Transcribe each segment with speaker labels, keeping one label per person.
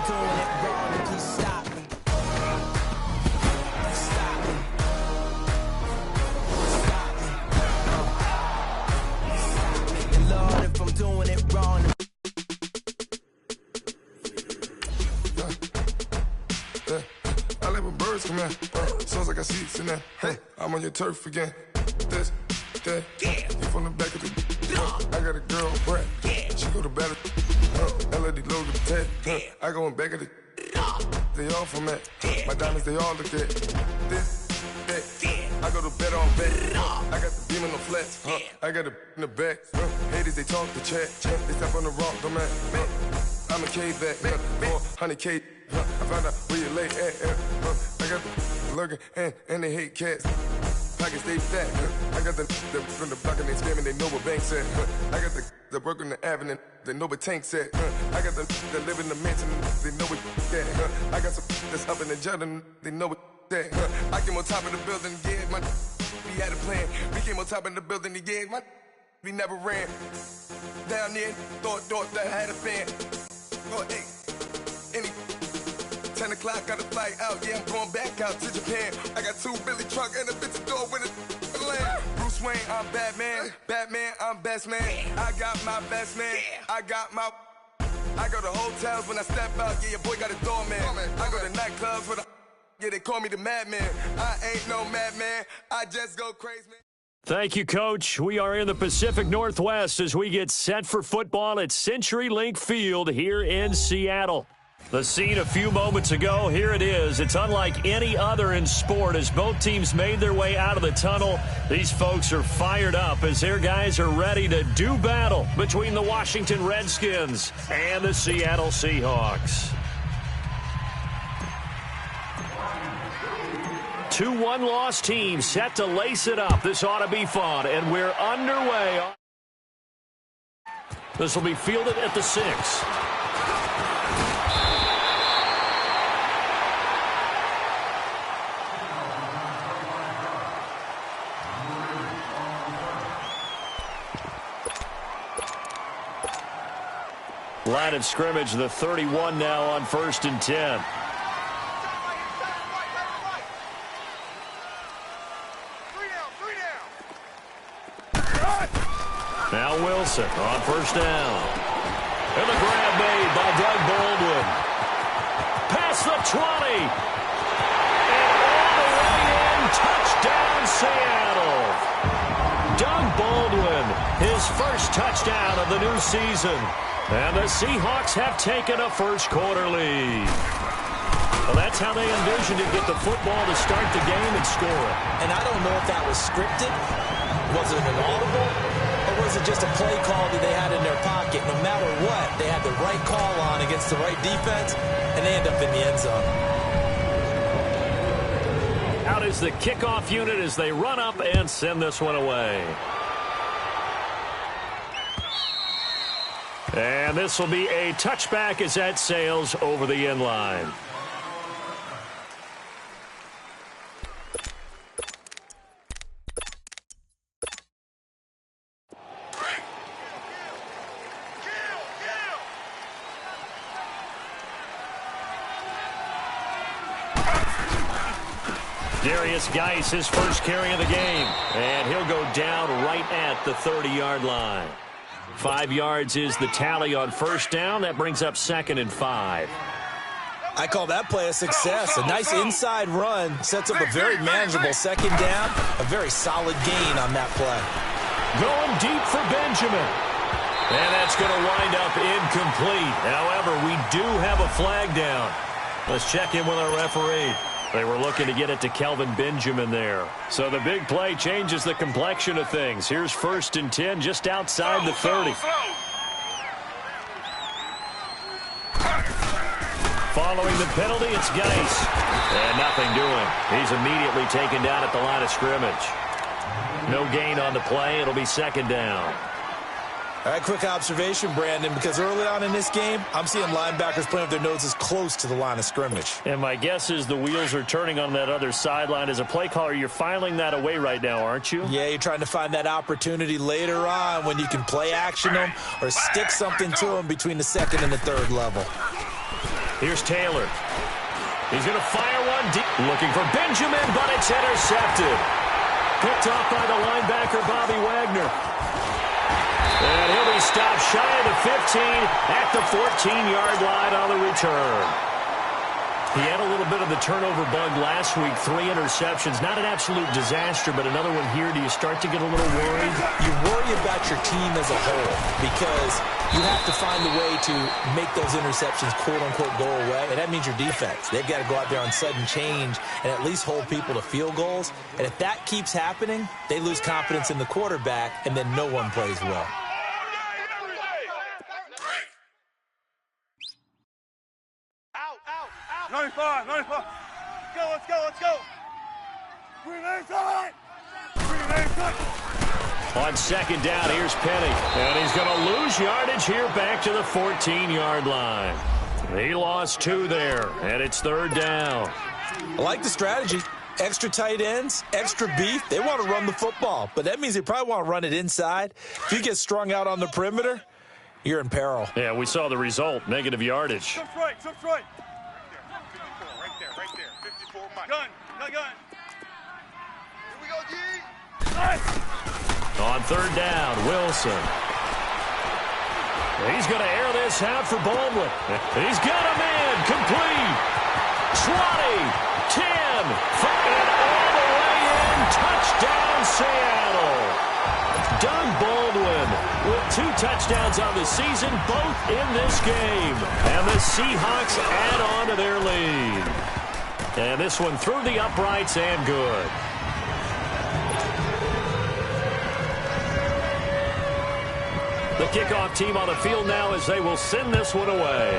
Speaker 1: doing it wrong, and please stop me. Stop me. Stop me. And Lord, if I'm doing it wrong.
Speaker 2: I like when birds come in. Sounds like I see seats in there. Hey, I'm on your turf again. This, that, you from the back of the. I got a girl, Brad. She go to battle. LED logo tag. I go in back of the. They all from that. My diamonds, they all look at. This, that. I go to bet on bet. I got the beam in the flats. I got it in the back. Haters, they talk the chat. They step on the rock, don't man. I'm a cave back. 400K. I found out where you lay at. I got the lurking and they hate cats. Pockets they fat. I got the from the block and they scamming, they know what banks at. I got the work on the avenue, they know what tanks at. I got the live in the mansion, they know what that. I got some that's up in the jungle, they know what that. I came on top of the building, yeah, my we had a plan. We came on top of the building, yeah, my we never ran. Down there, thought that I had a fan. Oh, hey, any 10 o'clock, got a flight out, yeah, I'm going back out to Japan. I got 2 Billy truck and a bitch door with a land. Bruce Wayne, I'm Batman. Batman, I'm best man. I got my best man. I go to hotels when I step out, yeah, your boy got a doorman. I go to nightclubs with yeah, they call me the madman. I ain't no madman, I just go crazy, man.
Speaker 3: Thank you, Coach. We are in the Pacific Northwest as we get set for football at CenturyLink Field here in Seattle. The scene a few moments ago, here it is. It's unlike any other in sport as both teams made their way out of the tunnel. These folks are fired up as their guys are ready to do battle between the Washington Redskins and the Seattle Seahawks. 2 one-loss teams set to lace it up. This ought to be fun, and we're underway. This will be fielded at the 6. Line of scrimmage, the 31 now on 1st and 10. Now Wilson on 1st down. And the grab made by Doug Baldwin. Past the 20. And all the way in. Touchdown, Seattle. Doug Baldwin, his first touchdown of the new season. And the Seahawks have taken a first-quarter lead. Well, that's how they envisioned to get the football to start the game and score it.
Speaker 1: And I don't know if that was scripted. Was it an audible? Or was it just a play call that they had in their pocket? No matter what, they had the right call on against the right defense, and they end up in the end zone.
Speaker 3: Out is the kickoff unit as they run up and send this one away. And this will be a touchback as that sails over the end line. Darius Geis, his first carry of the game. And he'll go down right at the 30-yard line. 5 yards is the tally on 1st down. That brings up 2nd and 5.
Speaker 1: I call that play a success. A nice inside run sets up a very manageable 2nd down. A very solid gain on that play.
Speaker 3: Going deep for Benjamin. And that's going to wind up incomplete. However, we do have a flag down. Let's check in with our referee. They were looking to get it to Kelvin Benjamin there. So the big play changes the complexion of things. Here's 1st and 10 just outside the 30. Following the penalty, it's Geis. And nothing doing. He's immediately taken down at the line of scrimmage. No gain on the play. It'll be 2nd down.
Speaker 1: All right, quick observation, Brandon, because early on in this game, I'm seeing linebackers playing with their noses close to the line of scrimmage.
Speaker 3: And my guess is the wheels are turning on that other sideline. As a play caller, you're filing that away right now, aren't you?
Speaker 1: Yeah, you're trying to find that opportunity later on when you can play action them or stick something to them between the 2nd and the 3rd level.
Speaker 3: Here's Taylor. He's going to fire one deep. Looking for Benjamin, but it's intercepted. Picked off by the linebacker, Bobby Wagner. And he'll be stopped shy of the 15 at the 14-yard line on the return. He had a little bit of the turnover bug last week, 3 interceptions. Not an absolute disaster, but another one here. Do you start to get a little worried?
Speaker 1: You worry about your team as a whole because you have to find a way to make those interceptions, quote-unquote, go away, and that means your defense. They've got to go out there on sudden change and at least hold people to field goals. And if that keeps happening, they lose confidence in the quarterback, and then no one plays well.
Speaker 4: Out. 95. Let's go. Green inside.
Speaker 3: On second down, here's Penny. And he's going to lose yardage here back to the 14-yard line. He lost 2 there, and it's third down.
Speaker 1: I like the strategy. Extra tight ends, extra beef. They want to run the football, but that means they probably want to run it inside. If you get strung out on the perimeter, you're in peril.
Speaker 3: Yeah, we saw the result, negative yardage.
Speaker 4: Jump right. Right there. 54 Mike. Gun. Here we go, G. Nice.
Speaker 3: On third down, Wilson. He's going to air this out for Baldwin. He's got a man, complete. 20, 10, and all the way in. Touchdown, Seattle. Doug Baldwin with 2 touchdowns on the season, both in this game. And the Seahawks add on to their lead. And this one through the uprights and good. The kickoff team on the field now as they will send this one away.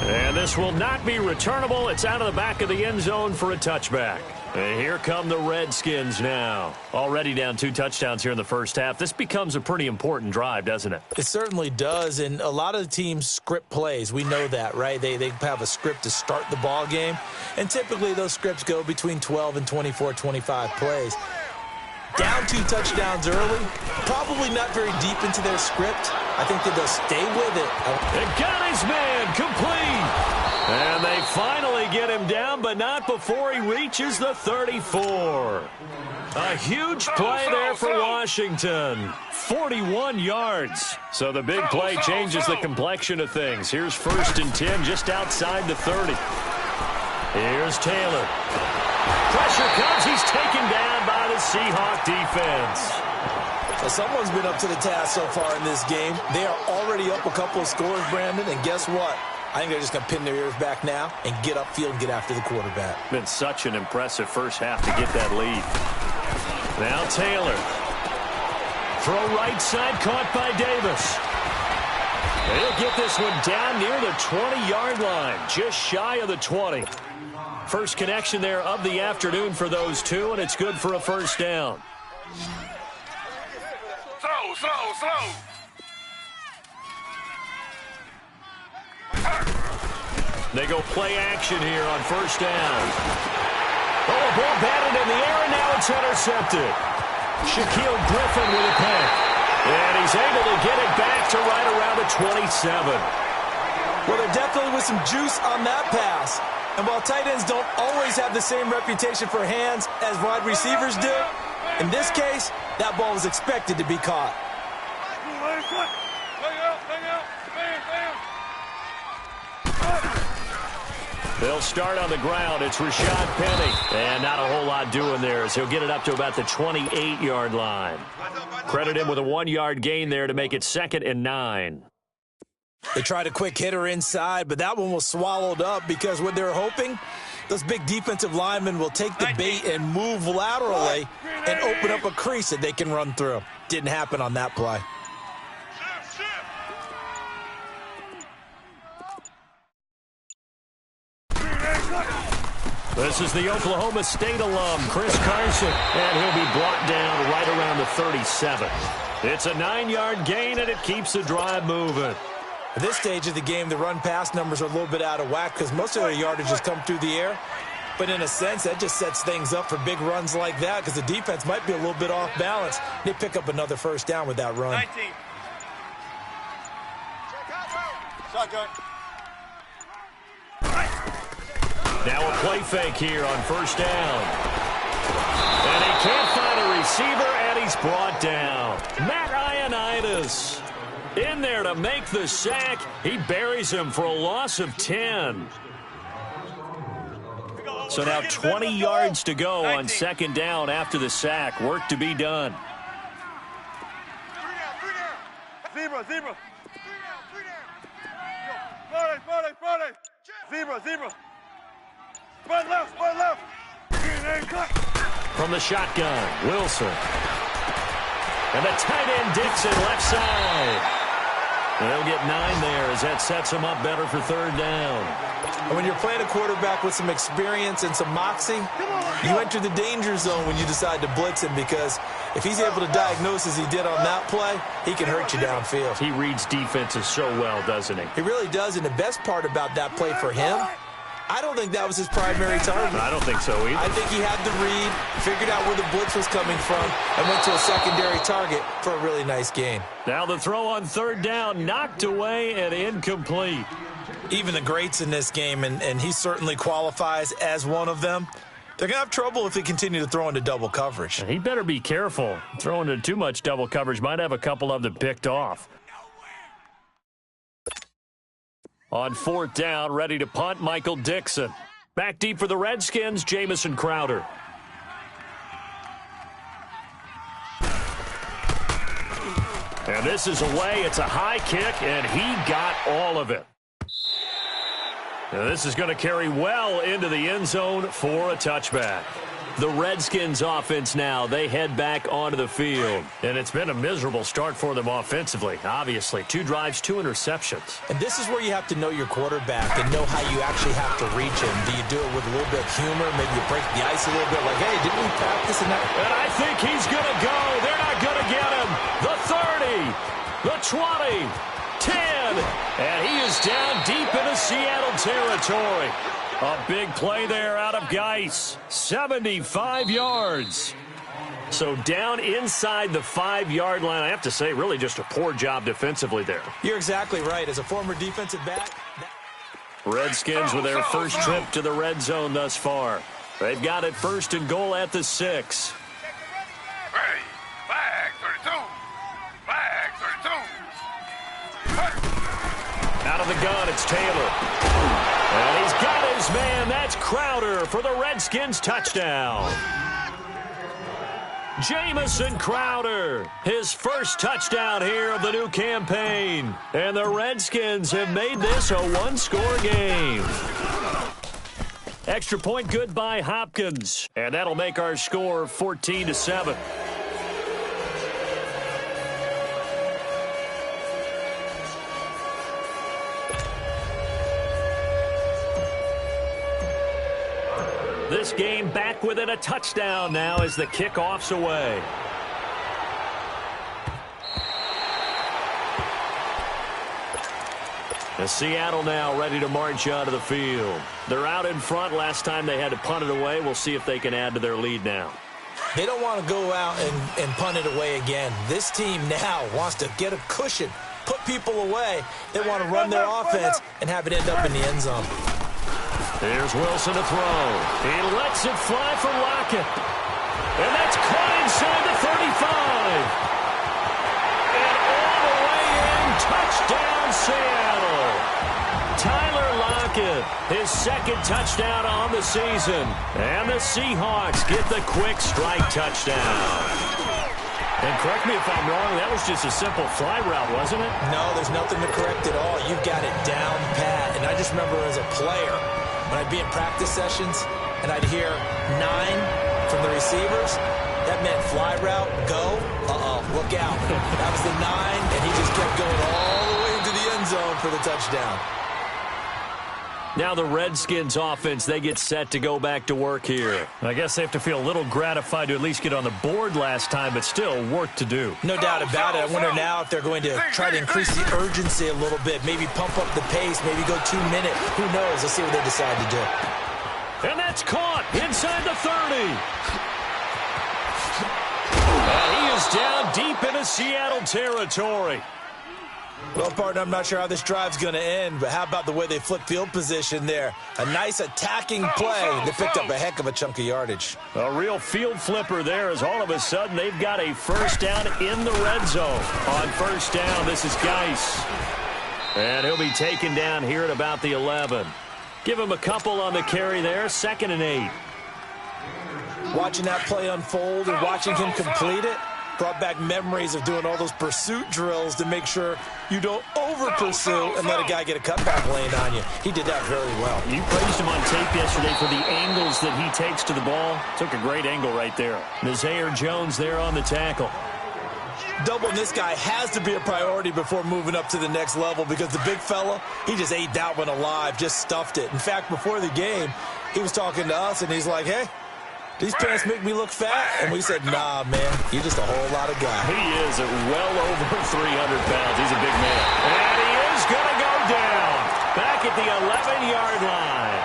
Speaker 3: And this will not be returnable. It's out of the back of the end zone for a touchback. And here come the Redskins now. Already down 2 touchdowns here in the first half. This becomes a pretty important drive, doesn't it?
Speaker 1: It certainly does, and a lot of the teams script plays. We know that, right? They have a script to start the ball game, and typically those scripts go between 12 and 24, 25 plays. Down 2 touchdowns early, probably not very deep into their script. I think that they'll stay with it.
Speaker 3: They got his man, complete. And they finally get him down, but not before he reaches the 34. A huge play there for Washington. 41 yards. So the big play changes the complexion of things. Here's 1st and 10 just outside the 30. Here's Taylor. Pressure comes. He's taken down by the Seahawk defense.
Speaker 1: Well, someone's been up to the task so far in this game. They are already up a couple of scores, Brandon, and guess what? I think they're just going to pin their ears back now and get upfield and get after the quarterback.
Speaker 3: Been such an impressive first half to get that lead. Now Taylor. Throw right side, caught by Davis. They'll get this one down near the 20-yard line, just shy of the 20. First connection there of the afternoon for those 2, and it's good for a first down.
Speaker 4: Slow.
Speaker 3: They go play action here on first down. Oh, a ball batted in the air, and now it's intercepted. Shaquille Griffin with a pick. And he's able to get it back to right around the 27.
Speaker 1: Well, there definitely was some juice on that pass. And while tight ends don't always have the same reputation for hands as wide receivers do, in this case, that ball was expected to be caught.
Speaker 3: They'll start on the ground. It's Rashad Penny. And not a whole lot doing there as he'll get it up to about the 28-yard line. Credit him with a 1-yard gain there to make it 2nd and 9.
Speaker 1: They tried a quick hitter inside, but that one was swallowed up because what they're hoping, those big defensive linemen will take the bait and move laterally and open up a crease that they can run through. Didn't happen on that play.
Speaker 3: This is the Oklahoma State alum, Chris Carson, and he'll be brought down right around the 37. It's a 9-yard gain, and it keeps the drive moving.
Speaker 1: At this stage of the game, the run-pass numbers are a little bit out of whack because most of their yardage has come through the air. But in a sense, that just sets things up for big runs like that because the defense might be a little bit off balance. They pick up another first down with that run.
Speaker 4: 19. Shotgun.
Speaker 3: Now a play fake here on first down. And he can't find a receiver, and he's brought down. Matt Ioannidis in there to make the sack. He buries him for a loss of 10. So now 20 yards to go on second down after the sack. Work to be done.
Speaker 4: Zebra. Friday. Zebra. Spread left.
Speaker 3: From the shotgun, Wilson. And the tight end Dixon left side. They'll get 9 there as that sets him up better for third down.
Speaker 1: And when you're playing a quarterback with some experience and some moxie, you enter the danger zone when you decide to blitz him, because if he's able to diagnose as he did on that play, he can hurt you downfield.
Speaker 3: He reads defenses so well, doesn't he?
Speaker 1: He really does, and the best part about that play for him, I don't think that was his primary target.
Speaker 3: I don't think so either.
Speaker 1: I think he had the read, figured out where the blitz was coming from, and went to a secondary target for a really nice gain.
Speaker 3: Now the throw on third down, knocked away and incomplete.
Speaker 1: Even the greats in this game, and he certainly qualifies as one of them, they're going to have trouble if they continue to throw into double coverage.
Speaker 3: He better be careful. Throwing into too much double coverage might have a couple of them picked off. On fourth down, ready to punt, Michael Dixon. Back deep for the Redskins, Jamison Crowder. And this is away. It's a high kick, and he got all of it. Now this is going to carry well into the end zone for a touchback. The Redskins offense now, they head back onto the field. And it's been a miserable start for them offensively, obviously. 2 drives, 2 interceptions.
Speaker 1: And this is where you have to know your quarterback and know how you actually have to reach him. Do you do it with a little bit of humor? Maybe you break the ice a little bit like, hey, didn't we practice in that?
Speaker 3: And I think he's going to go. They're not going to get him. The 30, the 20, 10. And he is down deep into Seattle territory. A big play there out of Geis. 75 yards. So down inside the 5-yard line. I have to say, really just a poor job defensively there.
Speaker 1: You're exactly right. As a former defensive back.
Speaker 3: Redskins with their first trip to the red zone thus far. They've got it first and goal at the 6.
Speaker 4: Ready. Flag 32.
Speaker 3: Out of the gun, it's Taylor. And he's got his man. That's Crowder for the Redskins touchdown. Jamison Crowder, his first touchdown here of the new campaign. And the Redskins have made this a 1-score game. Extra point good by Hopkins. And that'll make our score 14-7. This game back within a touchdown now as the kickoff's away. And Seattle now ready to march out of the field. They're out in front. Last time they had to punt it away. We'll see if they can add to their lead now.
Speaker 1: They don't want to go out and punt it away again. This team now wants to get a cushion, put people away. They want to run their offense and have it end up in the end zone.
Speaker 3: Here's Wilson to throw. He lets it fly for Lockett. And that's caught inside the 35. And all the way in, touchdown Seattle. Tyler Lockett, his second touchdown on the season. And the Seahawks get the quick strike touchdown. And correct me if I'm wrong, that was just a simple fly route, wasn't it?
Speaker 1: No, there's nothing to correct at all. You've got it down pat. And I just remember as a player, when I'd be in practice sessions and I'd hear 9 from the receivers, that meant fly route, go, look out. That was the 9, and he just kept going all the way into the end zone for the touchdown.
Speaker 3: Now the Redskins offense, they get set to go back to work here. I guess they have to feel a little gratified to at least get on the board last time, but still work to do.
Speaker 1: No doubt about it. I wonder now if they're going to try to increase the urgency a little bit, maybe pump up the pace, maybe go 2 minute. Who knows? Let's see what they decide to do.
Speaker 3: And that's caught inside the 30. And he is down deep into Seattle territory.
Speaker 1: Well, partner, I'm not sure how this drive's going to end, but how about the way they flip field position there? A nice attacking play that picked up a heck of a chunk of yardage.
Speaker 3: A real field flipper there as all of a sudden they've got a first down in the red zone. On first down, this is Geis. And he'll be taken down here at about the 11. Give him a couple on the carry there, 2nd and 8.
Speaker 1: Watching that play unfold and watching him complete it brought back memories of doing all those pursuit drills to make sure you don't over-pursue and let a guy get a cutback lane on you. He did that very well.
Speaker 3: You praised him on tape yesterday for the angles that he takes to the ball. Took a great angle right there. Nazaire Jones there on the tackle.
Speaker 1: Doubling this guy has to be a priority before moving up to the next level because the big fella, he just ate that one alive, just stuffed it. In fact, before the game, he was talking to us, and he's like, hey, these pants make me look fat. And we said, nah, man, you're just a whole lot of guy.
Speaker 3: He is at well over 300 pounds. He's a big man. And he is going to go down back at the 11-yard line.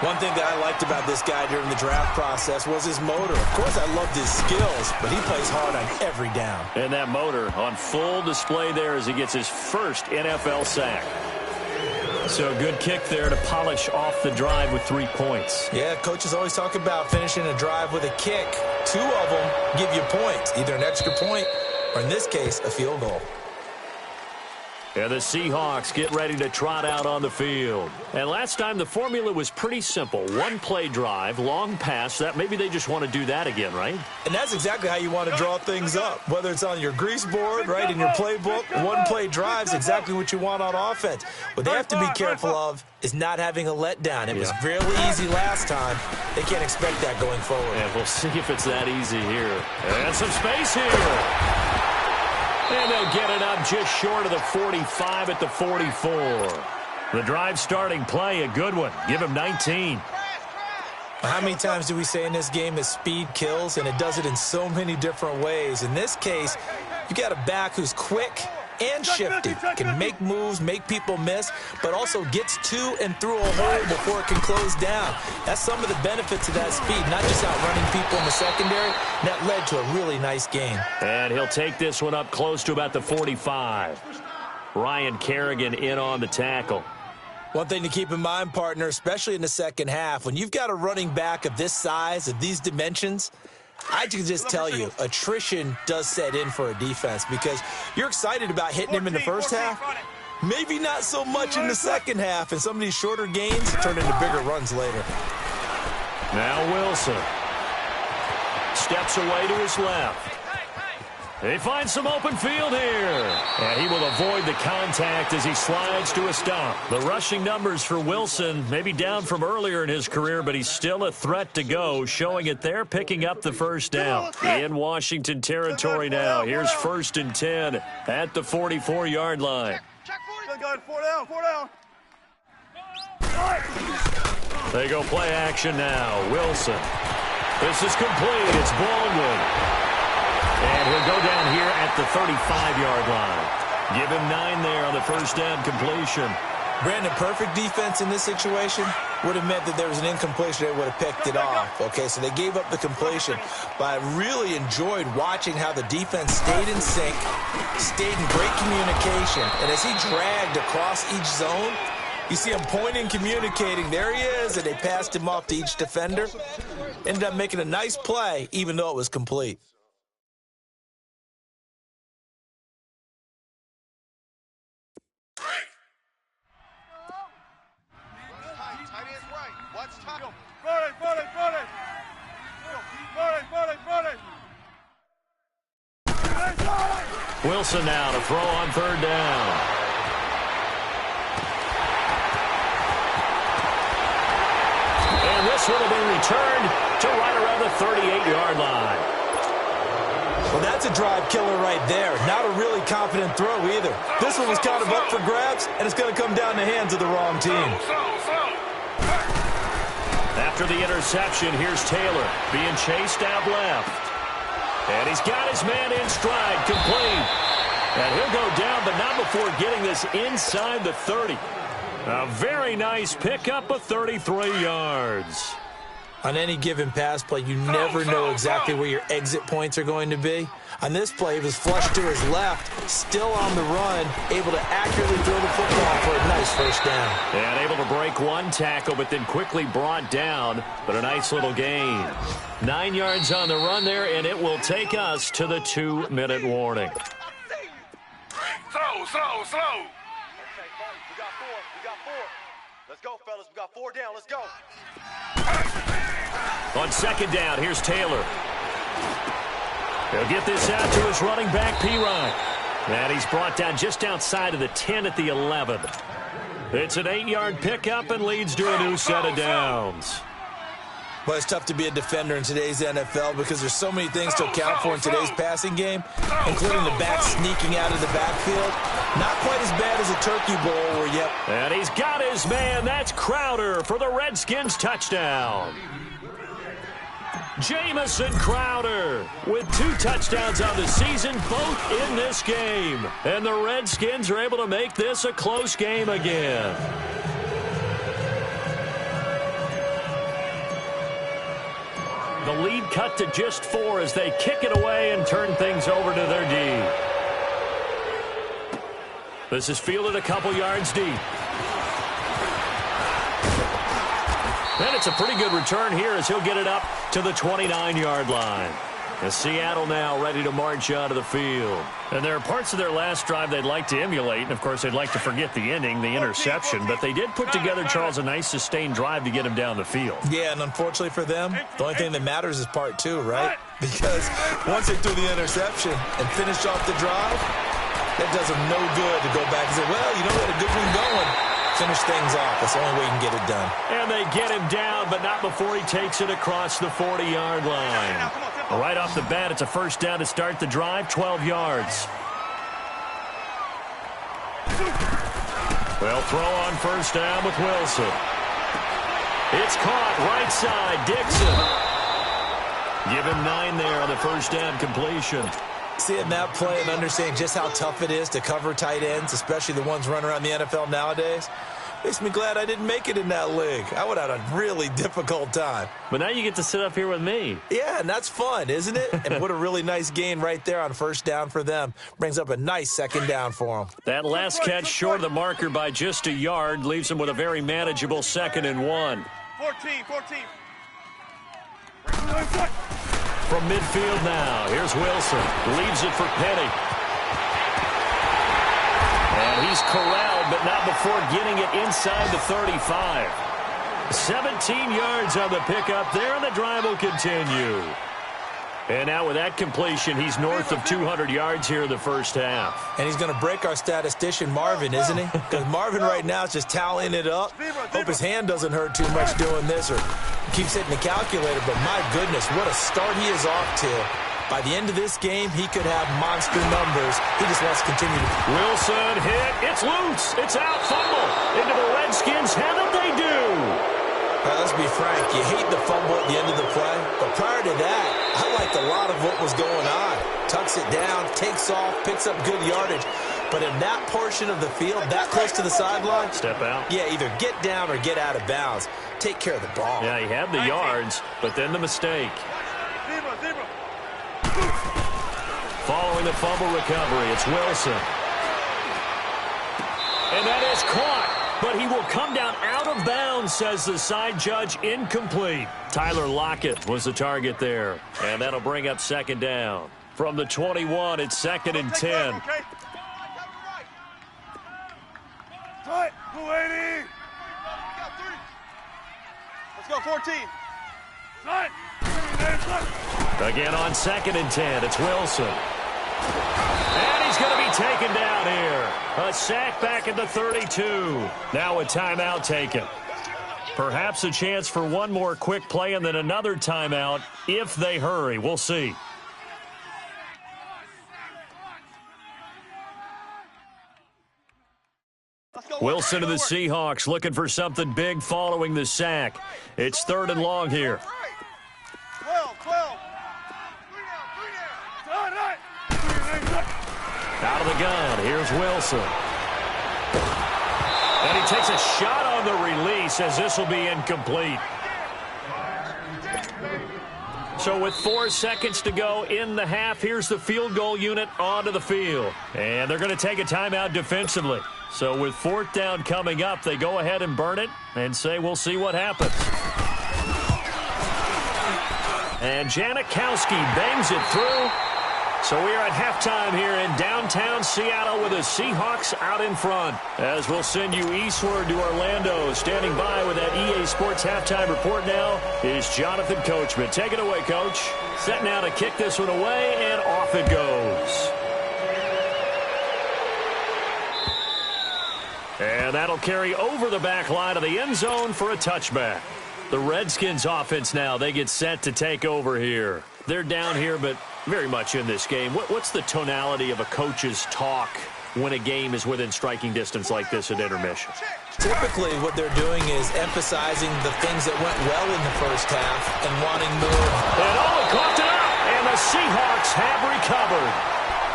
Speaker 1: One thing that I liked about this guy during the draft process was his motor. Of course, I loved his skills, but he plays hard on every down.
Speaker 3: And that motor on full display there as he gets his first NFL sack. So good kick there to polish off the drive with 3 points.
Speaker 1: Yeah, coaches always talk about finishing a drive with a kick. 2 of them give you points, either an extra point or, in this case, a field goal.
Speaker 3: And the Seahawks get ready to trot out on the field. And last time the formula was pretty simple. 1-play drive, long pass. That maybe they just want to do that again, right?
Speaker 1: And that's exactly how you want to draw things up. Whether it's on your grease board, right, in your playbook, 1-play drive's exactly what you want on offense. What they have to be careful of is not having a letdown. It was fairly easy last time. They can't expect that going forward.
Speaker 3: And we'll see if it's that easy here. And some space here. And they'll get it up just short of the 45 at the 44. The drive starting play, a good one. Give him 19.
Speaker 1: How many times do we say in this game that speed kills, and it does it in so many different ways? In this case, you got a back who's quick and shifty, can make moves, make people miss, but also gets to and through a hole before it can close down. That's some of the benefits of that speed, not just outrunning people in the secondary. That led to a really nice game.
Speaker 3: And he'll take this one up close to about the 45. Ryan Kerrigan in on the tackle.
Speaker 1: One thing to keep in mind, partner, especially in the second half, when you've got a running back of this size, of these dimensions, I can just tell you, attrition does set in for a defense because you're excited about hitting him in the first half. Maybe not so much in the second half, and some of these shorter gains turn into bigger runs later.
Speaker 3: Now Wilson steps away to his left. He finds some open field here. And he will avoid the contact as he slides to a stop. The rushing numbers for Wilson maybe down from earlier in his career, but he's still a threat to go, showing it there, picking up the first down. In Washington territory now. Here's 1st and 10 at the 44-yard line.
Speaker 4: Four down.
Speaker 3: They go play action now. Wilson. This is complete. It's Baldwin. And he'll go down here at the 35-yard line. Give him 9 there on the first down completion.
Speaker 1: Brandon, perfect defense in this situation would have meant that there was an incompletion. They would have picked it off. Okay, so they gave up the completion. But I really enjoyed watching how the defense stayed in sync, stayed in great communication. And as he dragged across each zone, you see him pointing, communicating. There he is, and they passed him off to each defender. Ended up making a nice play, even though it was complete.
Speaker 3: Wilson now to throw on 3rd down. And this one will be returned to right around the 38-yard line.
Speaker 1: Well, that's a drive killer right there. Not a really confident throw either. This one was kind of up for grabs, and it's going to come down the hands of the wrong team.
Speaker 3: After the interception, here's Taylor being chased out left. And he's got his man in stride, complete. And he'll go down, but not before getting this inside the 30. A very nice pickup of 33 yards.
Speaker 1: On any given pass play, you never know exactly where your exit points are going to be. On this play, he was flushed to his left, still on the run, able to accurately throw the football for a nice first down.
Speaker 3: And able to break one tackle, but then quickly brought down, but a nice little gain. 9 yards on the run there, and it will take us to the 2-minute warning.
Speaker 4: Slow. Okay, fellas, we got four. Let's go, fellas. We got 4 down. Let's go.
Speaker 3: On second down, here's Taylor. He'll get this out to his running back, Pirine. And he's brought down just outside of the 10 at the 11. It's an 8-yard pickup and leads to a new set of downs.
Speaker 1: But it's tough to be a defender in today's NFL because there's so many things to account for in today's passing game, including the back sneaking out of the backfield. Not quite as bad as a turkey bowl where, yep.
Speaker 3: And he's got his man. That's Crowder for the Redskins touchdown. Jamison Crowder with 2 touchdowns on the season, both in this game. And the Redskins are able to make this a close game again. The lead cut to just 4 as they kick it away and turn things over to their D. This is fielded a couple yards deep. And it's a pretty good return here as he'll get it up to the 29-yard line. As Seattle now ready to march out of the field. And there are parts of their last drive they'd like to emulate. And, of course, they'd like to forget the ending, the interception. But they did put together, Charles, a nice sustained drive to get him down the field.
Speaker 1: Yeah, and unfortunately for them, the only thing that matters is part 2, right? Because once they threw the interception and finished off the drive, that does them no good to go back and say, well, you know, we had a good one going. Finish things off. That's the only way you can get it done.
Speaker 3: And they get him down, but not before he takes it across the 40-yard line. Right off the bat, it's a first down to start the drive, 12 yards. They'll throw on first down with Wilson. It's caught right side, Dixon. Give him 9 there on the first down completion.
Speaker 1: Seeing that play and understanding just how tough it is to cover tight ends, especially the ones running around the NFL nowadays, makes me glad I didn't make it in that league. I would have had a really difficult time.
Speaker 3: But now you get to sit up here with me.
Speaker 1: Yeah, and that's fun, isn't it? And what a really nice gain right there on first down for them. Brings up a nice second down for them.
Speaker 3: That last catch short of the marker by just a yard leaves them with a very manageable 2nd and 1.
Speaker 4: 14.
Speaker 3: From midfield now, here's Wilson. Leaves it for Penny. And he's corralled, but not before getting it inside the 35. 17 yards on the pickup there, and the drive will continue. And now with that completion, he's north of 200 yards here in the first half.
Speaker 1: And he's going to break our statistician, Marvin, isn't he? Because Marvin right now is just tallying it up. Hope his hand doesn't hurt too much doing this or keeps hitting the calculator. But my goodness, what a start he is off to. By the end of this game, he could have monster numbers. He just wants to continue to...
Speaker 3: Wilson hit. It's loose. It's out. Fumble. Into the Redskins' heaven they do.
Speaker 1: Let's be frank. You hate the fumble at the end of the play. But prior to that, I liked a lot of what was going on. Tucks it down, takes off, picks up good yardage. But in that portion of the field, that close to the sideline...
Speaker 3: Step out.
Speaker 1: Yeah, either get down or get out of bounds. Take care of the ball.
Speaker 3: Yeah, he had the yards, but then the mistake. Following the fumble recovery, it's Wilson. And that is caught. But he will come down out of bounds, says the side judge, incomplete. Tyler Lockett was the target there. And that'll bring up second down. From the 21, it's 2nd and 10.
Speaker 4: Let's go, 14.
Speaker 3: Again on 2nd and 10, it's Wilson. And he's going to be taken down here. A sack back at the 32. Now a timeout taken. Perhaps a chance for one more quick play and then another timeout if they hurry. We'll see. Wilson to the Seahawks looking for something big following the sack. It's 3rd and long here.
Speaker 4: 12.
Speaker 3: Out of the gun, here's Wilson. And he takes a shot on the release as this will be incomplete. So with 4 seconds to go in the half, here's the field goal unit onto the field. And they're going to take a timeout defensively. So with 4th down coming up, they go ahead and burn it and say we'll see what happens. And Janikowski bangs it through. So we are at halftime here in downtown Seattle with the Seahawks out in front. As we'll send you eastward to Orlando. Standing by with that EA Sports halftime report now is Jonathan Coachman. Take it away, Coach. Set now to kick this one away, and off it goes. And that'll carry over the back line of the end zone for a touchback. The Redskins offense now, they get set to take over here. They're down here, but very much in this game. What's the tonality of a coach's talk when a game is within striking distance like this at intermission?
Speaker 1: Typically, what they're doing is emphasizing the things that went well in the first half and wanting more.
Speaker 3: And he coughed it up, and the Seahawks have recovered.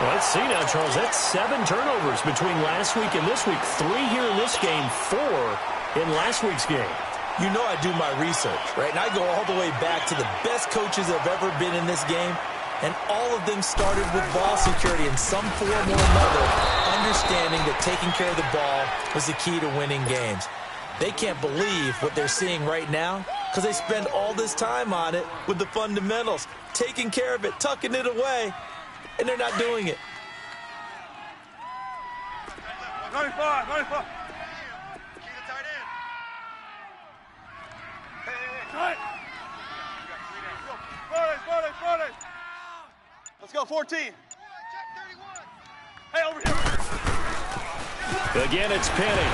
Speaker 3: Well, let's see now, Charles. That's 7 turnovers between last week and this week. 3 here in this game, 4 in last week's game.
Speaker 1: You know I do my research, right? And I go all the way back to the best coaches that have ever been in this game. And all of them started with ball security in some form or another, understanding that taking care of the ball was the key to winning games. They can't believe what they're seeing right now because they spend all this time on it with the fundamentals, taking care of it, tucking it away, and they're not doing it.
Speaker 4: 95, 95. Keep the tight end. Hey. Friday. Let's go, 14. Hey, over here.
Speaker 3: Again, it's Penny.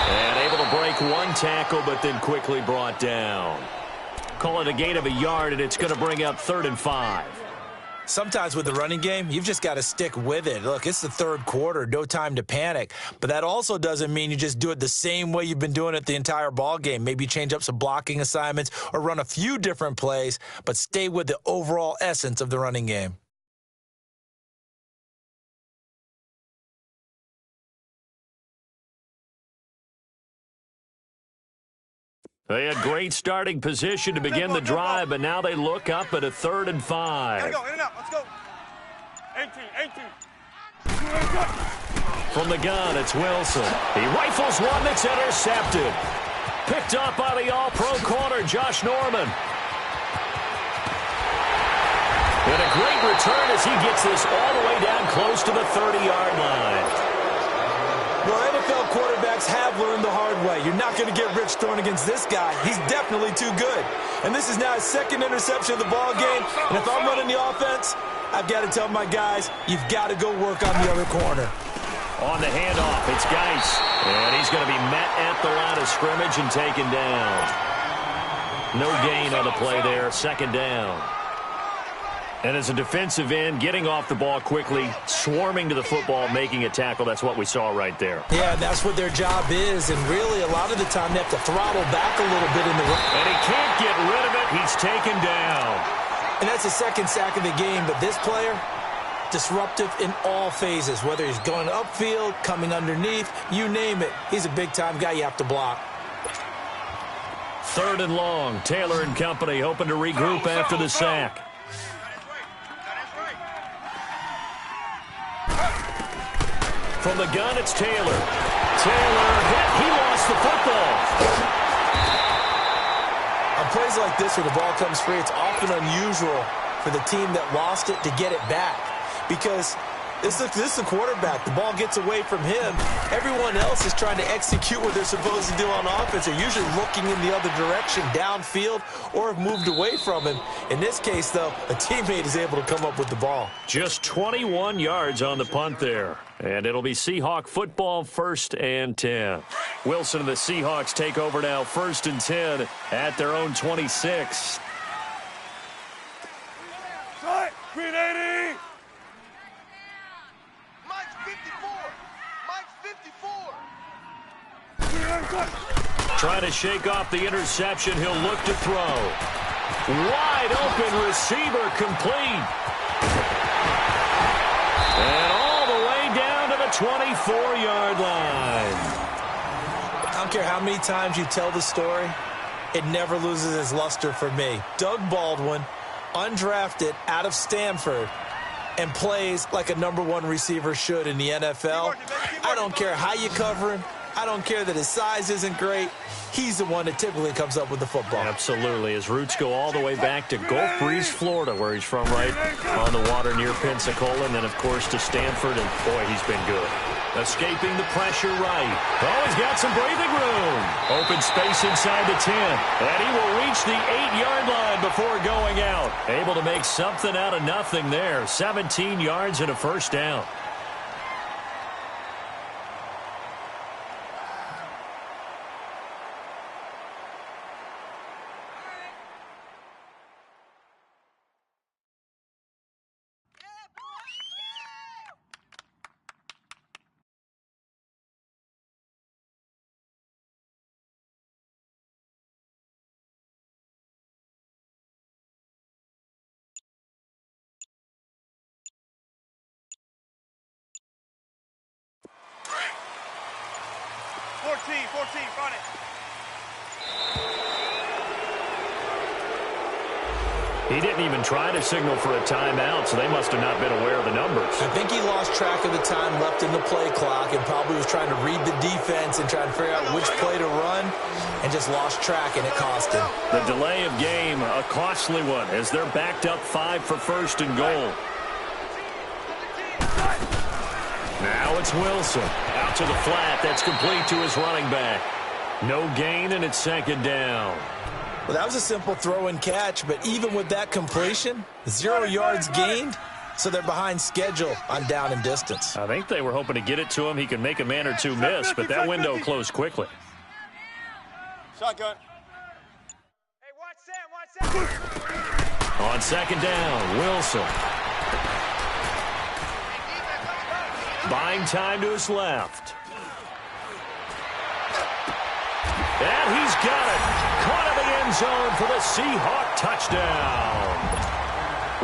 Speaker 3: And able to break 1 tackle, but then quickly brought down. Call it a gain of a yard, and it's going to bring up 3rd and 5.
Speaker 1: Sometimes with the running game, you've just got to stick with it. Look, it's the 3rd quarter, no time to panic. But that also doesn't mean you just do it the same way you've been doing it the entire ball game. Maybe change up some blocking assignments or run a few different plays, but stay with the overall essence of the running game.
Speaker 3: They had great starting position to begin the drive, but now they look up at a 3rd and 5.
Speaker 4: Gotta go, in and out, let's go. 18.
Speaker 3: From the gun, it's Wilson. He rifles one that's intercepted. Picked up by the all-pro corner, Josh Norman. And a great return as he gets this all the way down close to the 30-yard line.
Speaker 1: Well, NFL quarterbacks have learned the hard way. You're not going to get rich throwing against this guy. He's definitely too good. And this is now his 2nd interception of the ball game. And if I'm running the offense, I've got to tell my guys, you've got to go work on the other corner.
Speaker 3: On the handoff, it's Geis. And he's going to be met at the line of scrimmage and taken down. No gain on the play there, 2nd down. And as a defensive end, getting off the ball quickly, swarming to the football, making a tackle, that's what we saw right there.
Speaker 1: Yeah, that's what their job is. And really, a lot of the time, they have to throttle back a little bit in the run.
Speaker 3: And he can't get rid of it. He's taken down.
Speaker 1: And that's the 2nd sack of the game. But this player, disruptive in all phases, whether he's going upfield, coming underneath, you name it. He's a big-time guy you have to block.
Speaker 3: 3rd and long. Taylor and company hoping to regroup after the sack. From the gun, it's Taylor. Taylor hit. He lost the football.
Speaker 1: On plays like this where the ball comes free, it's often unusual for the team that lost it to get it back. Because this is the quarterback. The ball gets away from him. Everyone else is trying to execute what they're supposed to do on offense. They're usually looking in the other direction, downfield, or have moved away from him. In this case, though, a teammate is able to come up with the ball.
Speaker 3: Just 21 yards on the punt there. And it'll be Seahawk football, 1st and 10. Wilson and the Seahawks take over now, 1st and 10 at their own 26.
Speaker 4: Green 80. Mike's 54. Mike's 54.
Speaker 3: Trying to shake off the interception. He'll look to throw. Wide open receiver complete. And all the way down to the 24-yard line.
Speaker 1: I don't care how many times you tell the story, it never loses its luster for me. Doug Baldwin, undrafted out of Stanford, and plays like a #1 receiver should in the NFL. I don't care how you cover him. I don't care that his size isn't great. He's the one that typically comes up with the football.
Speaker 3: Absolutely. His roots go all the way back to Gulf Breeze, Florida, where he's from, right on the water near Pensacola, and then, of course, to Stanford, and, boy, he's been good. Escaping the pressure right. Oh, he's got some breathing room. Open space inside the 10, and he will reach the 8-yard line before going out. Able to make something out of nothing there. 17 yards and a first down.
Speaker 4: Run it.
Speaker 3: He didn't even try to signal for a timeout, so they must have not been aware of the numbers.
Speaker 1: I think he lost track of the time left in the play clock and probably was trying to read the defense and trying to figure out which play to run and just lost track, and it cost him.
Speaker 3: The delay of game, a costly one, as they're backed up 5 for first and goal. Now it's Wilson. Out to the flat. That's complete to his running back. No gain, and it's second down.
Speaker 1: Well, that was a simple throw and catch, but even with that completion, 0 yards gained, so they're behind schedule on down and distance.
Speaker 3: I think they were hoping to get it to him. He could make a man or two miss, but that window closed quickly.
Speaker 4: Shotgun. Hey, watch Sam.
Speaker 3: On second down, Wilson. Buying time to his left. And he's got it. Caught in the end zone for the Seahawk touchdown.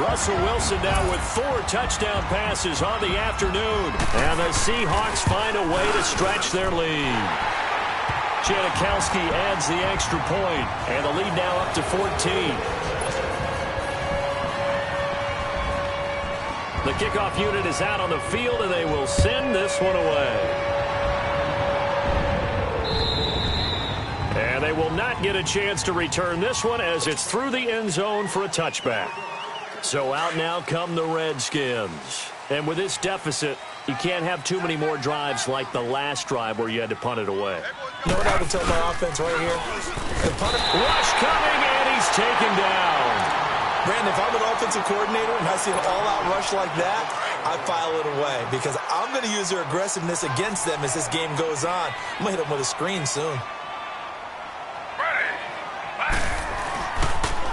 Speaker 3: Russell Wilson now with 4 touchdown passes on the afternoon. And the Seahawks find a way to stretch their lead. Janikowski adds the extra point, and the lead now up to 14. The kickoff unit is out on the field, and they will send this one away. And they will not get a chance to return this one as it's through the end zone for a touchback. So out now come the Redskins. And with this deficit, you can't have too many more drives like the last drive where you had to punt it away.
Speaker 1: You know what I would tell my offense right here? The punter.
Speaker 3: Rush coming, and he's taken down.
Speaker 1: Brandon, if I'm an offensive coordinator and I see an all-out rush like that, I file it away because I'm going to use their aggressiveness against them as this game goes on. I'm going to hit them with a screen soon.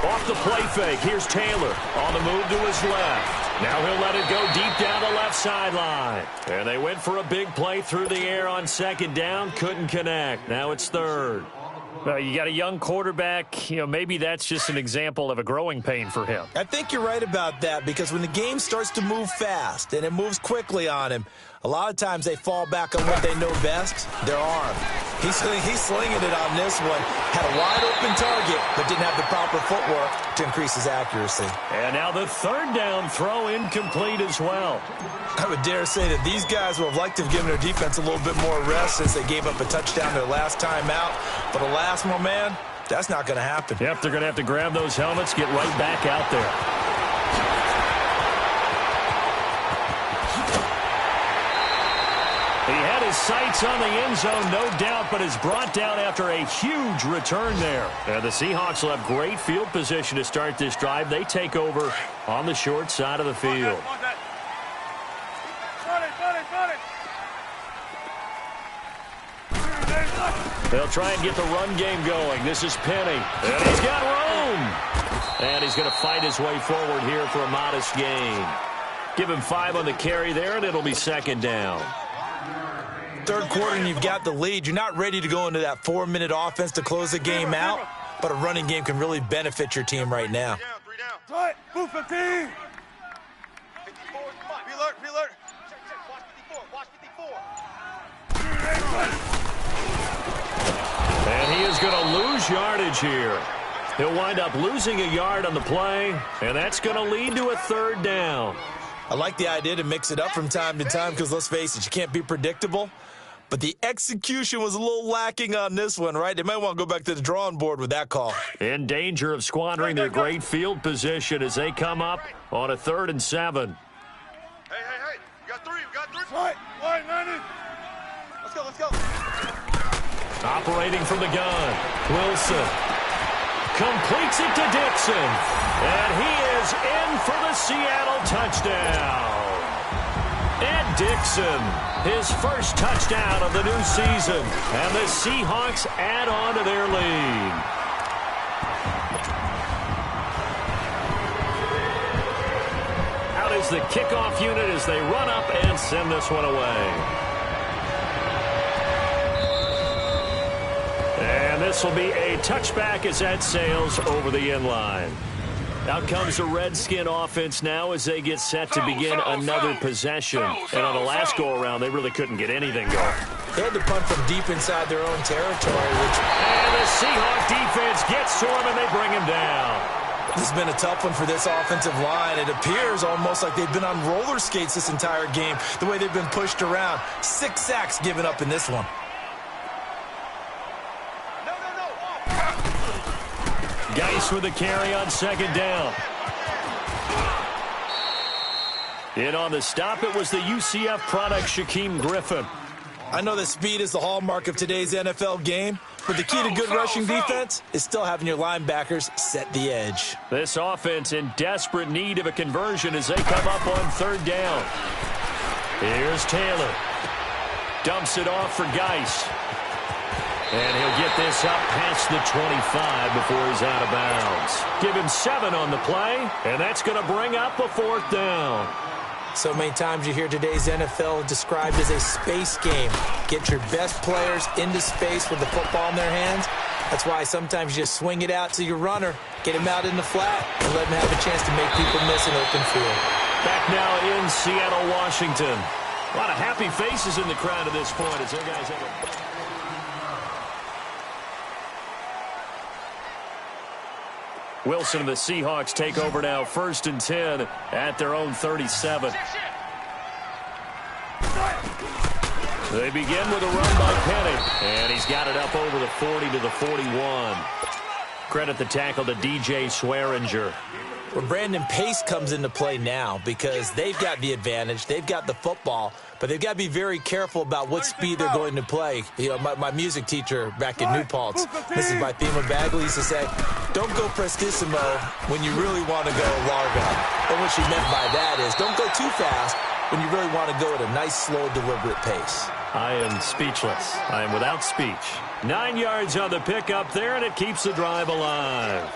Speaker 3: Off the play fake, here's Taylor on the move to his left. Now he'll let it go deep down the left sideline. And they went for a big play through the air on second down, couldn't connect. Now it's third. You got a young quarterback, maybe that's just an example of a growing pain for him.
Speaker 1: I think you're right about that because when the game starts to move fast and it moves quickly on him, a lot of times they fall back on what they know best, their arm. He's slinging it on this one. Had a wide open target, but didn't have the proper footwork to increase his accuracy.
Speaker 3: And now the third down throw incomplete as well.
Speaker 1: I would dare say that these guys would have liked to have given their defense a little bit more rest since they gave up a touchdown their last time out. But alas, my man, that's not going to happen.
Speaker 3: Yep, they're going to have to grab those helmets, get right back out there. He had his sights on the end zone, no doubt, but is brought down after a huge return there. And the Seahawks will have great field position to start this drive. They take over on the short side of the field. They'll try and get the run game going. This is Penny. And he's got room. And he's going to fight his way forward here for a modest gain. Give him 5 on the carry there, and it'll be second down.
Speaker 1: Third quarter and you've got the lead. You're not ready to go into that 4-minute offense to close the game out, but a running game can really benefit your team right now.
Speaker 4: 3 down. Move 15. 54. Be alert. Check. Watch 54.
Speaker 3: And he is going to lose yardage here. He'll wind up losing a yard on the play, and that's going to lead to a third down.
Speaker 1: I like the idea to mix it up from time to time because, let's face it, you can't be predictable. But the execution was a little lacking on this one, right? They might want to go back to the drawing board with that call.
Speaker 3: In danger of squandering their great field position as they come up on a 3rd and 7.
Speaker 4: Hey, we got three. Wide, 90. Let's go.
Speaker 3: Operating from the gun, Wilson completes it to Dixon, and he is in for the Seattle touchdown. And Dixon, his first touchdown of the new season, and the Seahawks add on to their lead. Out is the kickoff unit as they run up and send this one away. And this will be a touchback as that sails over the end line. Out comes the Redskin offense now as they get set to begin another possession. And on the last go-around, they really couldn't get anything going.
Speaker 1: They had to punt from deep inside their own territory.
Speaker 3: And the Seahawk defense gets to him, and they bring him down.
Speaker 1: This has been a tough one for this offensive line. It appears almost like they've been on roller skates this entire game, the way they've been pushed around. 6 sacks given up in this one.
Speaker 3: Geis with the carry on 2nd down. In on the stop, it was the UCF product, Shaquem Griffin.
Speaker 1: I know that speed is the hallmark of today's NFL game, but the key to good rushing defense is still having your linebackers set the edge.
Speaker 3: This offense in desperate need of a conversion as they come up on 3rd down. Here's Taylor. Dumps it off for Geis. And he'll get this up past the 25 before he's out of bounds. Give him 7 on the play, and that's going to bring up a 4th down.
Speaker 1: So many times you hear today's NFL described as a space game. Get your best players into space with the football in their hands. That's why sometimes you just swing it out to your runner, get him out in the flat, and let him have a chance to make people miss an open field.
Speaker 3: Back now in Seattle, Washington. A lot of happy faces in the crowd at this point as their guys have a... Wilson and the Seahawks take over now, 1st and 10 at their own 37. They begin with a run by Penny, and he's got it up over the 40 to the 41. Credit the tackle to DJ Swearinger.
Speaker 1: Well, Brandon, pace comes into play now because they've got the advantage. They've got the football, but they've got to be very careful about what speed they're going to play. You know, my music teacher back in New Paltz, Mrs. Bythema Bagley, used to say, don't go prestissimo when you really want to go largo. And what she meant by that is don't go too fast when you really want to go at a nice, slow, deliberate pace.
Speaker 3: I am speechless. I am without speech. 9 yards on the pickup there, and it keeps the drive alive.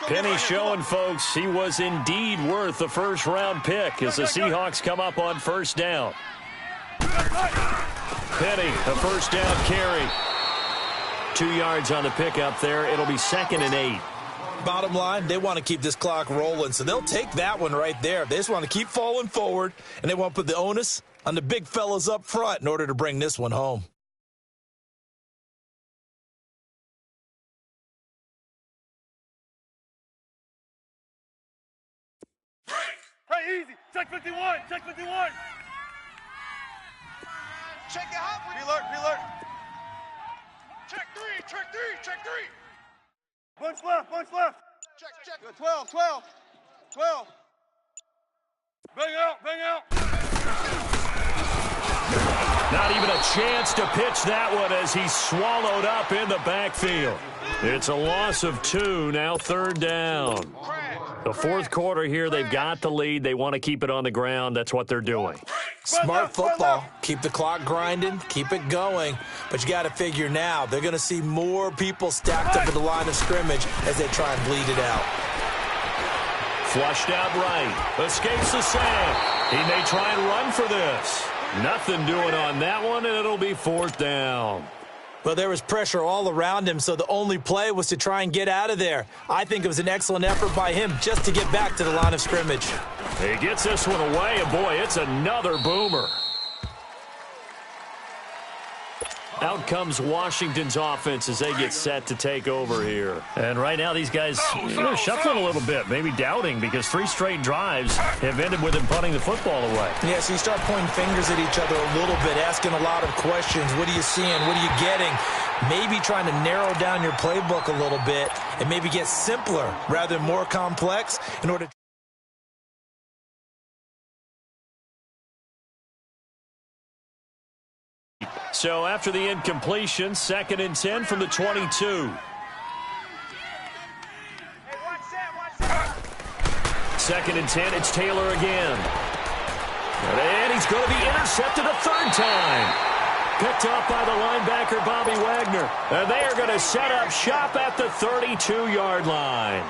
Speaker 3: Penny showing folks he was indeed worth the 1st-round pick as the Seahawks come up on 1st down. Penny, a 1st down carry. 2 yards on the pickup there. It'll be 2nd and 8.
Speaker 1: Bottom line, they want to keep this clock rolling, so they'll take that one right there. They just want to keep falling forward, and they want to put the onus on the big fellas up front in order to bring this one home.
Speaker 4: Hey, easy. Check 51. Check 51. Check it out. Pre-alert. Check 3. Check 3. Bunch left. Check. 12. Bang out.
Speaker 3: Not even a chance to pitch that one as he's swallowed up in the backfield. It's a loss of 2, now 3rd down. The 4th quarter here, they've got the lead. They want to keep it on the ground. That's what they're doing.
Speaker 1: Smart football. Keep the clock grinding. Keep it going. But you got to figure now, they're going to see more people stacked up at the line of scrimmage as they try and bleed it out.
Speaker 3: Flushed out right. Escapes the sack. He may try and run for this. Nothing doing on that one, and it'll be 4th down.
Speaker 1: Well, there was pressure all around him, so the only play was to try and get out of there. I think it was an excellent effort by him just to get back to the line of scrimmage.
Speaker 3: He gets this one away, and boy, it's another boomer. Out comes Washington's offense as they get set to take over here. And right now these guys, they're shuffling a little bit, maybe doubting, because 3 straight drives have ended with them punting the football away.
Speaker 1: Yeah, so you start pointing fingers at each other a little bit, asking a lot of questions. What are you seeing? What are you getting? Maybe trying to narrow down your playbook a little bit and maybe get simpler rather than more complex in order to...
Speaker 3: So after the incompletion, 2nd and 10 from the 22. Second and 10, it's Taylor again. And he's going to be intercepted a 3rd time. Picked off by the linebacker, Bobby Wagner. And they are going to set up shop at the 32-yard line.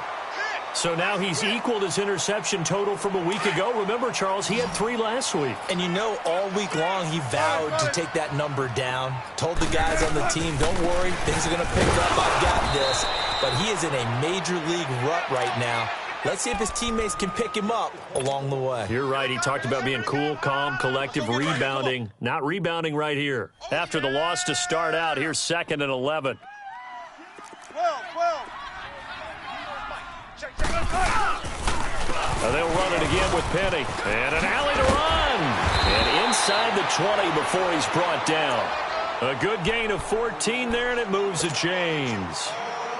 Speaker 3: So now he's equaled his interception total from a week ago. Remember, Charles, he had 3 last week.
Speaker 1: And you know, all week long he vowed to take that number down. Told the guys on the team, don't worry, things are going to pick up. I've got this. But he is in a major league rut right now. Let's see if his teammates can pick him up along the way.
Speaker 3: You're right. He talked about being cool, calm, collective, rebounding. Not rebounding right here. After the loss to start out, here's 2nd and 11.
Speaker 4: 12.
Speaker 3: They'll run it again with Penny. And an alley to run. And inside the 20 before he's brought down. A good gain of 14 there, and it moves the chains.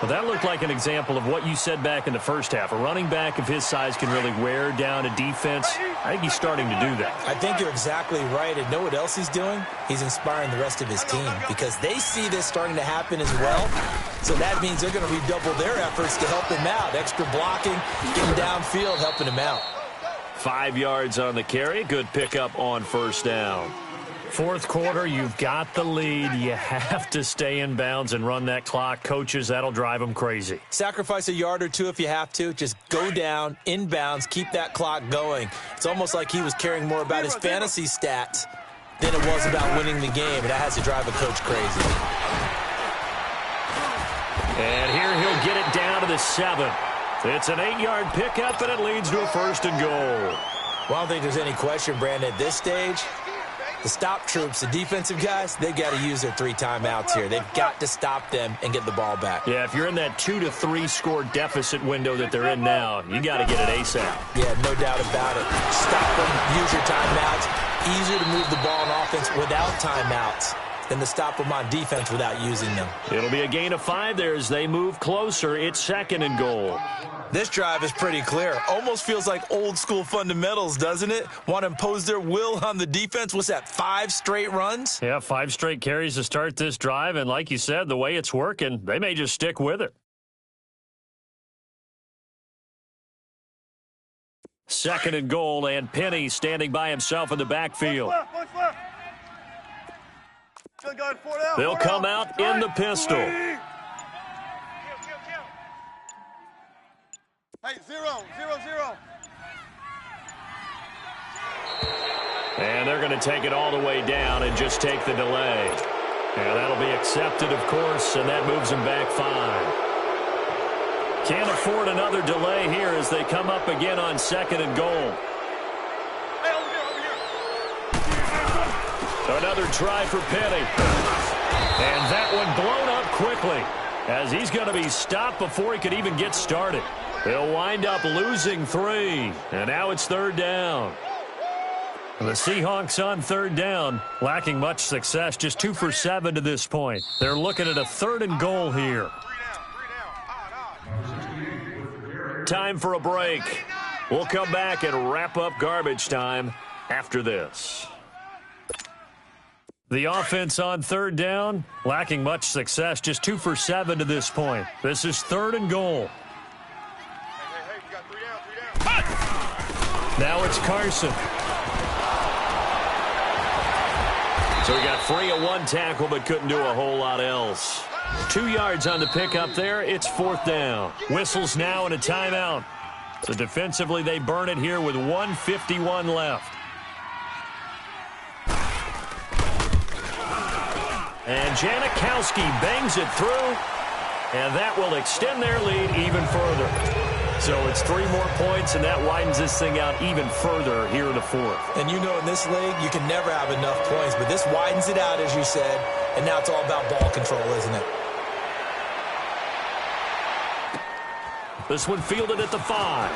Speaker 3: Well, that looked like an example of what you said back in the first half. A running back of his size can really wear down a defense. I think he's starting to do that.
Speaker 1: I think you're exactly right. And know what else he's doing? He's inspiring the rest of his team because they see this starting to happen as well. So that means they're going to redouble their efforts to help him out. Extra blocking, getting downfield, helping him out.
Speaker 3: 5 yards on the carry. Good pickup on 1st down. 4th quarter, you've got the lead. You have to stay in bounds and run that clock. Coaches, that'll drive them crazy.
Speaker 1: Sacrifice a yard or 2 if you have to. Just go down, in bounds, keep that clock going. It's almost like he was caring more about his fantasy stats than it was about winning the game. And that has to drive a coach crazy.
Speaker 3: And here he'll get it down to the 7. It's an 8-yard pickup, and it leads to a 1st and goal.
Speaker 1: Well, I don't think there's any question, Brandon, at this stage. The stop troops, the defensive guys, they've got to use their 3 timeouts here. They've got to stop them and get the ball back.
Speaker 3: Yeah, if you're in that 2 to 3 score deficit window that they're in now, you got to get it ASAP.
Speaker 1: Yeah, no doubt about it. Stop them, use your timeouts. Easier to move the ball on offense without timeouts than to stop them on defense without using them.
Speaker 3: It'll be a gain of 5 there as they move closer. It's 2nd and goal.
Speaker 1: This drive is pretty clear. Almost feels like old school fundamentals, doesn't it? Want to impose their will on the defense. What's that, 5 straight runs?
Speaker 3: Yeah, 5 straight carries to start this drive. And like you said, the way it's working, they may just stick with it. 2nd and goal, and Penny standing by himself in the backfield. They'll come out in the pistol.
Speaker 4: Hey, 0.
Speaker 3: And they're going to take it all the way down and just take the delay. And that'll be accepted, of course, and that moves them back 5. Can't afford another delay here as they come up again on 2nd and goal.
Speaker 4: Hey, over here.
Speaker 3: Another try for Penny. And that one blown up quickly as he's going to be stopped before he could even get started. They'll wind up losing 3, and now it's 3rd down. The Seahawks on 3rd down, lacking much success, just 2 for 7 to this point. They're looking at a 3rd and goal here. Time for a break. We'll come back and wrap up garbage time after this. The offense on 3rd down, lacking much success, just 2 for 7 to this point. This is 3rd and goal. Now it's Carson. So he got free of 1 tackle but couldn't do a whole lot else. 2 yards on the pickup there. It's 4th down. Whistles now and a timeout. So defensively they burn it here with 1:51 left. And Janikowski bangs it through, and that will extend their lead even further. So it's 3 more points, and that widens this thing out even further here in the fourth.
Speaker 1: And you know in this league, you can never have enough points, but this widens it out, as you said, and now it's all about ball control, isn't it?
Speaker 3: This one fielded at the 5.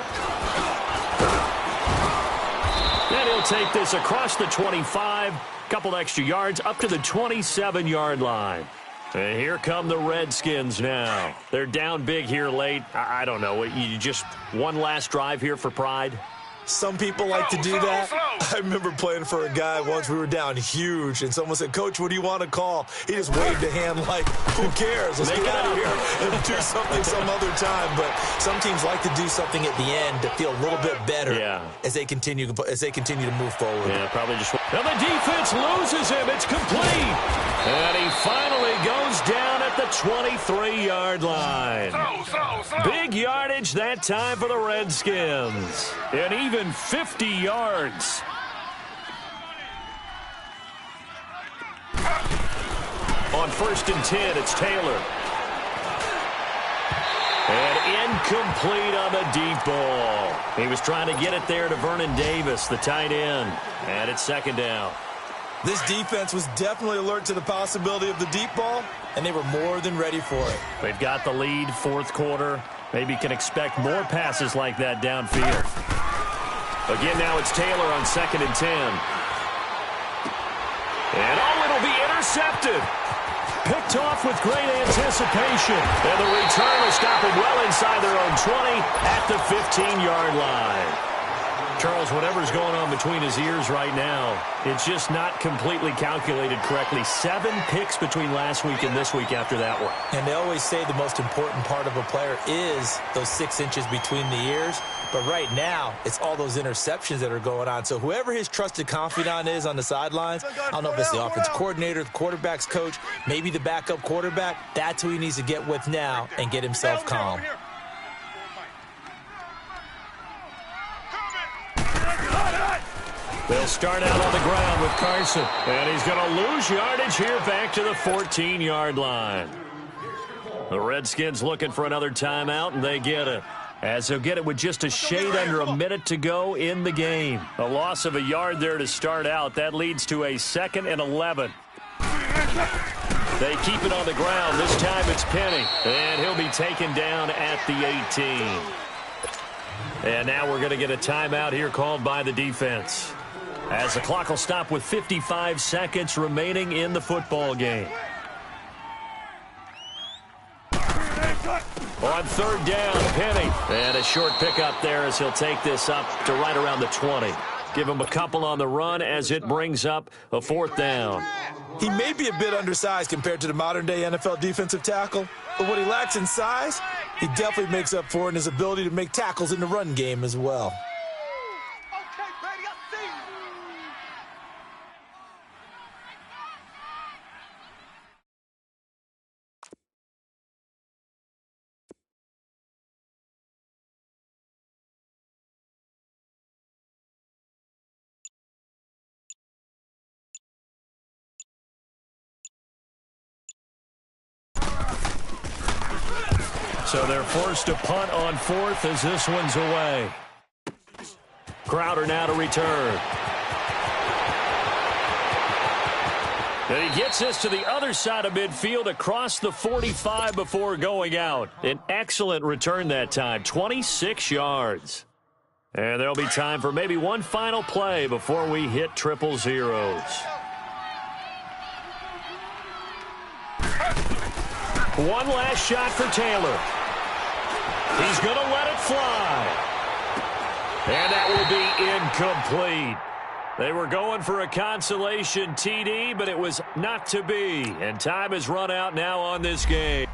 Speaker 3: And he'll take this across the 25, couple extra yards up to the 27-yard line. And here come the Redskins now. They're down big here late. I don't know. You just one last drive here for pride?
Speaker 1: Some people like to do that. I remember playing for a guy once. We were down huge, and someone said, "Coach, what do you want to call?" He just waved a hand like, "Who cares? Let's get out of here and do something some other time." But some teams like to do something at the end to feel a little bit better as they continue to move forward.
Speaker 3: Yeah, probably just. And the defense loses him. It's complete. And he finally goes down at the 23-yard line. Big yardage that time for the Redskins. And even 50 yards. On 1st and 10, it's Taylor. And incomplete on the deep ball. He was trying to get it there to Vernon Davis, the tight end. And it's 2nd down.
Speaker 1: This defense was definitely alert to the possibility of the deep ball, and they were more than ready for it.
Speaker 3: They've got the lead, 4th quarter. Maybe can expect more passes like that downfield. Again, now it's Taylor on 2nd and 10. And, it'll be intercepted. Picked off with great anticipation. And the return will stop him well inside their own 20 at the 15-yard line. Charles, whatever's going on between his ears right now, it's just not completely calculated correctly. 7 picks between last week and this week after that one.
Speaker 1: And they always say the most important part of a player is those 6 inches between the ears. But right now, it's all those interceptions that are going on. So whoever his trusted confidant is on the sidelines, I don't know if it's the offense coordinator, the quarterback's coach, maybe the backup quarterback, that's who he needs to get with now and get himself calm.
Speaker 3: They'll start out on the ground with Carson. And he's going to lose yardage here back to the 14-yard line. The Redskins looking for another timeout, and they get it. As they'll get it with just a shade under a minute to go in the game. A loss of a yard there to start out. That leads to a 2nd and 11. They keep it on the ground. This time it's Penny. And he'll be taken down at the 18. And now we're going to get a timeout here called by the defense, as the clock will stop with 55 seconds remaining in the football game. On 3rd down, Penny. And a short pickup there as he'll take this up to right around the 20. Give him a couple on the run as it brings up a 4th down.
Speaker 1: He may be a bit undersized compared to the modern-day NFL defensive tackle, but what he lacks in size, he definitely makes up for in his ability to make tackles in the run game as well.
Speaker 3: So they're forced to punt on 4th as this one's away. Crowder now to return. And he gets this to the other side of midfield across the 45 before going out. An excellent return that time, 26 yards. And there'll be time for maybe one final play before we hit triple zeros. One last shot for Taylor. He's going to let it fly. And that will be incomplete. They were going for a consolation TD, but it was not to be. And time has run out now on this game.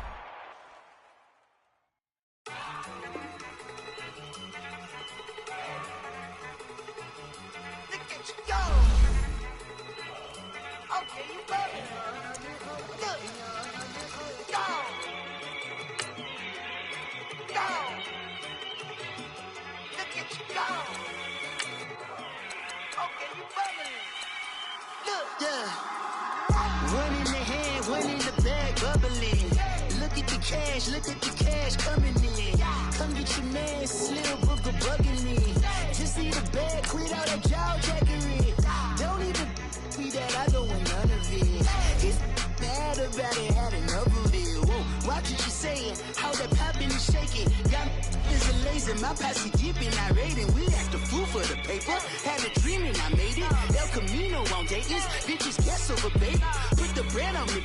Speaker 5: Look at the cash coming in. Come get your man, Slim Booker bugging me. Just need a bag, clean out that jaw jackery. Don't even be that, I don't want none of it. He's mad about it, had enough of it. Whoa, watch what you saying, how that poppin' and shaking. Got is a laser, my posse deep and I raiding. We act a fool for the paper, had a dream and I made it. El Camino on Dayton's, bitches guess over baby. Put the bread on me,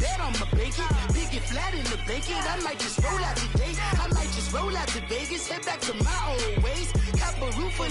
Speaker 5: bet on my bacon. Big it flat in the bacon, I might just roll out today. I might just roll out to Vegas, head back to my old ways. Cop a roof for